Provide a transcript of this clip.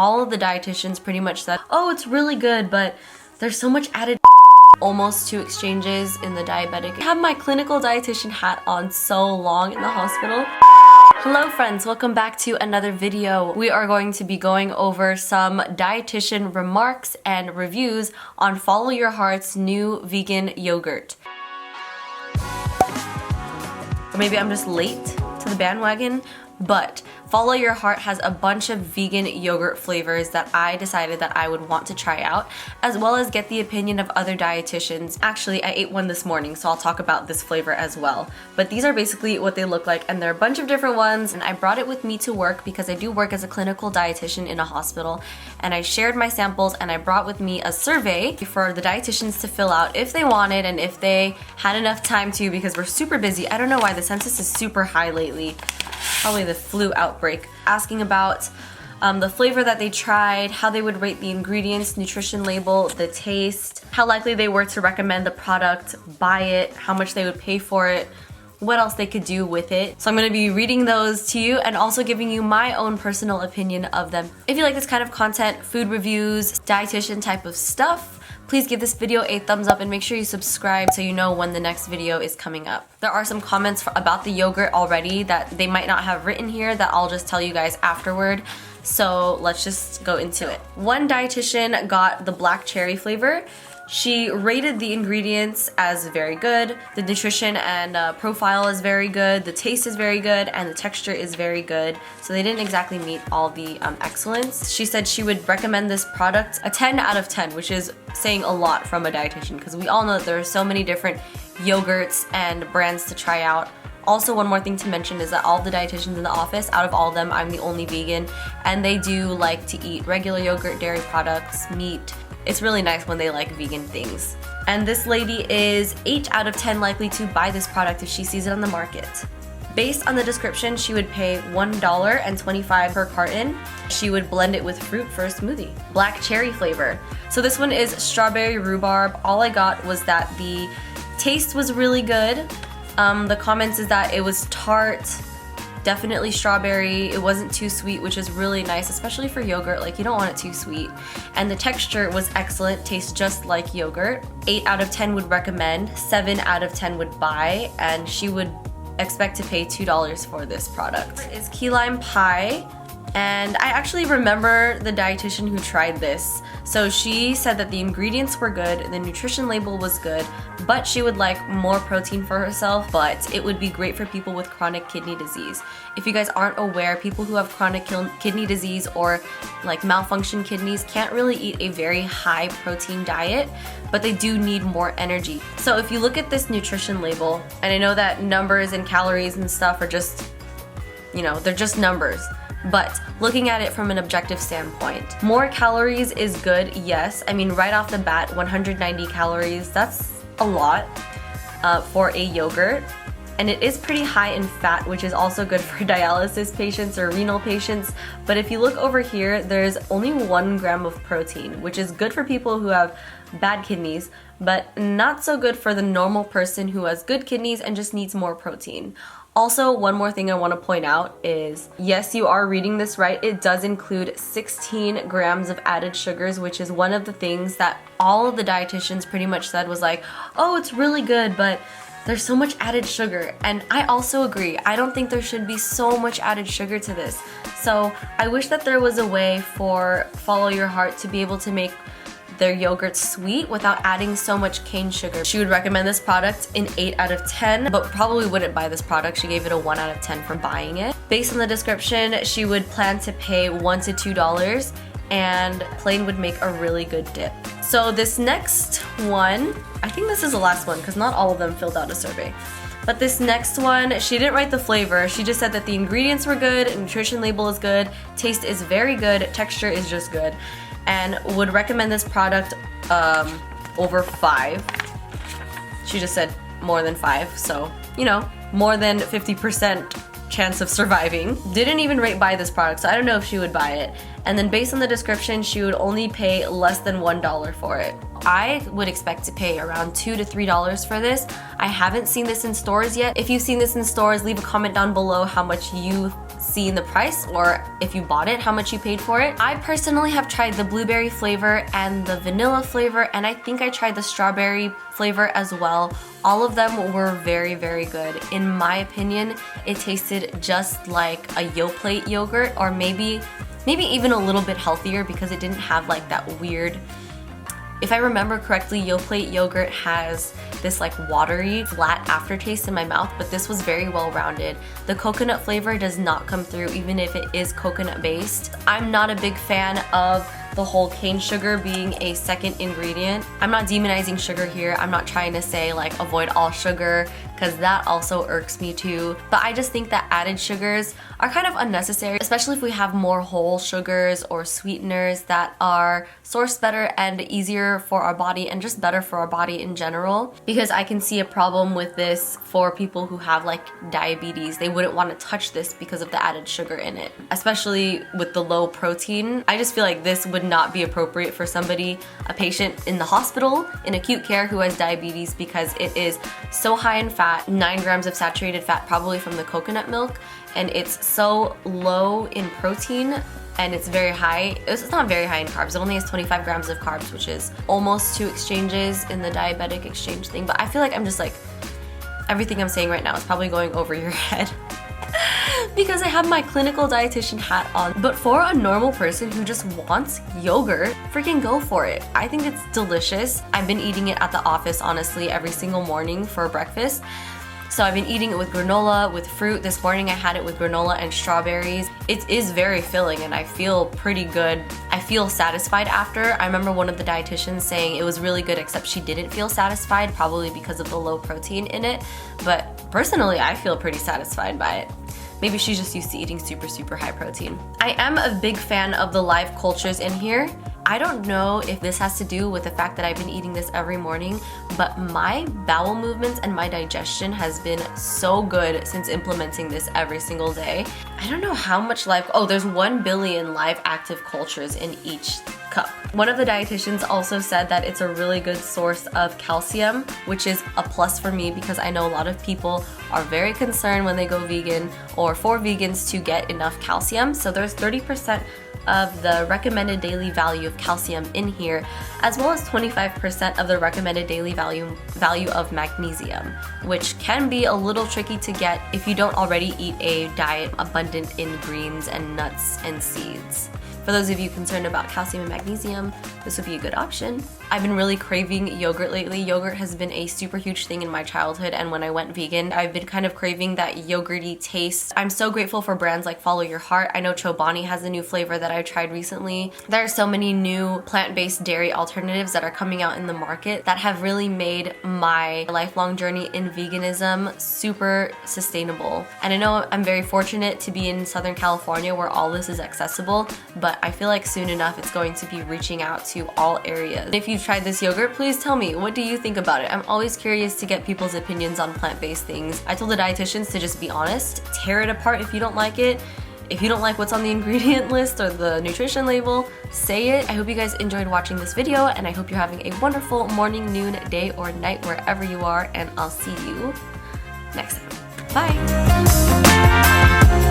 all of the dietitians pretty much said, oh, it's really good, but there's so much added almost 2 exchanges in the diabetic. I have my clinical dietitian hat on so long in the hospital. Hello friends, welcome back to another video. We are going to be going over some dietitian remarks and reviews on Follow Your Heart's new vegan yogurt. Or maybe I'm just late to the bandwagon, but Follow Your Heart has a bunch of vegan yogurt flavors that I decided that I would want to try out, as well as get the opinion of other dietitians. Actually, I ate one this morning, so I'll talk about this flavor as well. But these are basically what they look like, and there are a bunch of different ones, and I brought it with me to work because I do work as a clinical dietitian in a hospital, and I shared my samples, and I brought with me a survey for the dietitians to fill out if they wanted and if they had enough time to, because we're super busy. I don't know why the census is super high lately. Probably the flu outbreak. Asking about the flavor that they tried, how they would rate the ingredients, nutrition label, the taste, how likely they were to recommend the product, buy it, how much they would pay for it, what else they could do with it. So I'm going to be reading those to you and also giving you my own personal opinion of them. If you like this kind of content, food reviews, dietitian type of stuff, please give this video a thumbs up and make sure you subscribe so you know when the next video is coming up. There are some comments about the yogurt already that they might not have written here that I'll just tell you guys afterward. So let's just go into it. One dietitian got the black cherry flavor. She rated the ingredients as very good, the nutrition and profile is very good, the taste is very good, and the texture is very good. So they didn't exactly meet all the excellence. She said she would recommend this product a 10 out of 10, which is saying a lot from a dietitian because we all know that there are so many different yogurts and brands to try out. Also, one more thing to mention is that all the dietitians in the office, out of all of them, I'm the only vegan, and they do like to eat regular yogurt, dairy products, meat. It's really nice when they like vegan things. And this lady is 8 out of 10 likely to buy this product if she sees it on the market. Based on the description, she would pay $1.25 per carton. She would blend it with fruit for a smoothie. Black cherry flavor. So this one is strawberry rhubarb. All I got was that the taste was really good. The comments is that it was tart, definitely strawberry, it wasn't too sweet, which is really nice, especially for yogurt, like you don't want it too sweet. And the texture was excellent, tastes just like yogurt. 8 out of 10 would recommend, 7 out of 10 would buy, and she would expect to pay $2 for this product. It's key lime pie, and I actually remember the dietitian who tried this. So she said that the ingredients were good, the nutrition label was good, but she would like more protein for herself, but it would be great for people with chronic kidney disease. If you guys aren't aware, people who have chronic kidney disease or like malfunction kidneys can't really eat a very high protein diet, but they do need more energy. So if you look at this nutrition label, and I know that numbers and calories and stuff are just, you know, they're just numbers. But looking at it from an objective standpoint, more calories is good, yes. I mean, right off the bat, 190 calories, that's a lot for a yogurt. And it is pretty high in fat, which is also good for dialysis patients or renal patients. But if you look over here, there's only 1 gram of protein, which is good for people who have bad kidneys, but not so good for the normal person who has good kidneys and just needs more protein. Also, one more thing I want to point out is, yes, you are reading this right. It does include 16 grams of added sugars, which is one of the things that all of the dietitians pretty much said was like, oh, it's really good, but there's so much added sugar. And I also agree. I don't think there should be so much added sugar to this. So I wish that there was a way for Follow Your Heart to be able to make their yogurt sweet without adding so much cane sugar. She would recommend this product in 8 out of 10, but probably wouldn't buy this product. She gave it a 1 out of 10 for buying it. Based on the description, she would plan to pay $1 to $2, and plain would make a really good dip. So this next one, I think this is the last one because not all of them filled out a survey. But this next one, she didn't write the flavor. She just said that the ingredients were good, nutrition label is good, taste is very good, texture is just good, and would recommend this product over 5. She just said more than 5, so, you know, more than 50% chance of surviving. Didn't even buy this product, so I don't know if she would buy it. And then based on the description, she would only pay less than $1 for it. I would expect to pay around $2 to $3 for this. I haven't seen this in stores yet. If you've seen this in stores, leave a comment down below how much you seen the price, or if you bought it, how much you paid for it. I personally have tried the blueberry flavor and the vanilla flavor, and I think I tried the strawberry flavor as well. All of them were very, very good. In my opinion, it tasted just like a Yoplait yogurt, or maybe even a little bit healthier because it didn't have like that weird, if I remember correctly, Yoplait yogurt has this like watery, flat aftertaste in my mouth, but this was very well rounded. The coconut flavor does not come through even if it is coconut based. I'm not a big fan of the whole cane sugar being a second ingredient. I'm not demonizing sugar here. I'm not trying to say like avoid all sugar, because that also irks me too. But I just think that added sugars are kind of unnecessary, especially if we have more whole sugars or sweeteners that are sourced better and easier for our body and just better for our body in general. Because I can see a problem with this for people who have like diabetes. They wouldn't want to touch this because of the added sugar in it, especially with the low protein. I just feel like this would not be appropriate for somebody, a patient in the hospital in acute care who has diabetes, because it is so high in fat, 9 grams of saturated fat probably from the coconut milk, and it's so low in protein, and it's very high. It's not very high in carbs. It only has 25 grams of carbs, which is almost 2 exchanges in the diabetic exchange thing. But I feel like I'm just like, everything I'm saying right now is probably going over your head because I have my clinical dietitian hat on. But for a normal person who just wants yogurt, freaking go for it. I think it's delicious. I've been eating it at the office, honestly, every single morning for breakfast. So I've been eating it with granola, with fruit. This morning I had it with granola and strawberries. It is very filling and I feel pretty good. I feel satisfied after. I remember one of the dietitians saying it was really good, except she didn't feel satisfied, probably because of the low protein in it. But personally, I feel pretty satisfied by it. Maybe she's just used to eating super, super high protein. I am a big fan of the live cultures in here. I don't know if this has to do with the fact that I've been eating this every morning, but my bowel movements and my digestion has been so good since implementing this every single day. I don't know how much there's 1 billion live active cultures in each cup. One of the dietitians also said that it's a really good source of calcium, which is a plus for me because I know a lot of people are very concerned when they go vegan or for vegans to get enough calcium. So there's 30% of the recommended daily value of calcium in here, as well as 25% of the recommended daily value of magnesium, which can be a little tricky to get if you don't already eat a diet abundant in greens and nuts and seeds. For those of you concerned about calcium and magnesium, this would be a good option. I've been really craving yogurt lately. Yogurt has been a super huge thing in my childhood, and when I went vegan, I've been kind of craving that yogurty taste. I'm so grateful for brands like Follow Your Heart. I know Chobani has a new flavor that I tried recently. There are so many new plant-based dairy alternatives that are coming out in the market that have really made my lifelong journey in veganism super sustainable. And I know I'm very fortunate to be in Southern California where all this is accessible, but I feel like soon enough it's going to be reaching out to all areas. If you've tried this yogurt, please tell me, what do you think about it? I'm always curious to get people's opinions on plant-based things. I told the dietitians to just be honest, tear it apart if you don't like it. If you don't like what's on the ingredient list or the nutrition label, say it. I hope you guys enjoyed watching this video, and I hope you're having a wonderful morning, noon, day, or night wherever you are, and I'll see you next time. Bye!